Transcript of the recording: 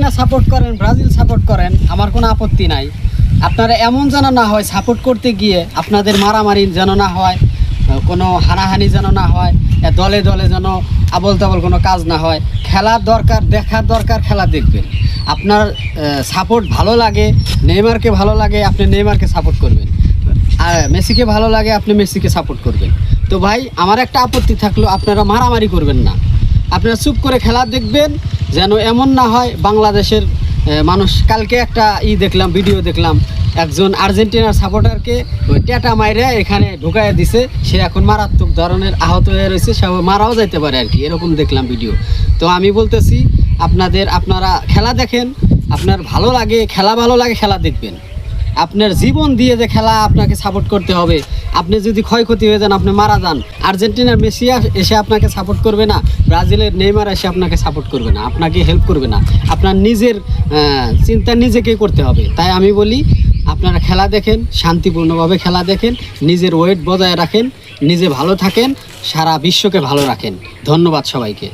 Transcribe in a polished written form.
Argentina support করেন, Brazil support করেন, আমার কোনো আপত্তি নাই। আপনারা এমন যেন না হয় সাপোর্ট করতে গিয়ে আপনাদের মারামারি যেন না হয়, কোনো হানাহানি যেন না হয়, দলে দলে যেন আবল তাবল কোনো কাজ না হয়। খেলার দরকার, দেখার দরকার, খেলা দেখবেন। আপনার সাপোর্ট ভালো লাগে, নেইমারকে ভালো লাগে, আপনি নেইমারকে সাপোর্ট করবেন। আর মেসিকে ভালো লাগে, আপনি মেসিকে সাপোর্ট করবেন। তো ভাই, আমার একটা আপত্তি থাকলো, আপনারা মারামারি করবেন না, আপনারা চুপ করে খেলা দেখবেন। যেন এমন না হয় বাংলাদেশের মানুষ, কালকে একটা দেখলাম, ভিডিও দেখলাম, একজন আর্জেন্টিনার সাপোর্টারকে ওই টেটা মাইরে এখানে ঢুকাইয়া দিছে, সে এখন মারাত্মক ধরনের আহত হয়ে রয়েছে, সে মারাও যাইতে পারে আর কি, এরকম দেখলাম ভিডিও। তো আমি বলতেছি আপনারা খেলা দেখেন, আপনার ভালো লাগে খেলা, ভালো লাগে খেলা দেখবেন। আপনার জীবন দিয়ে যে খেলা আপনাকে সাপোর্ট করতে হবে, আপনি যদি ক্ষয়ক্ষতি হয়ে যান, আপনি মারা যান, আর্জেন্টিনার মেসি এসে আপনাকে সাপোর্ট করবে না, ব্রাজিলের নেইমার এসে আপনাকে সাপোর্ট করবে না, আপনাকে হেল্প করবে না। আপনার নিজের চিন্তা নিজেকেই করতে হবে। তাই আমি বলি, আপনারা খেলা দেখেন, শান্তিপূর্ণভাবে খেলা দেখেন, নিজের ওয়েট বজায় রাখেন, নিজে ভালো থাকেন, সারা বিশ্বকে ভালো রাখেন। ধন্যবাদ সবাইকে।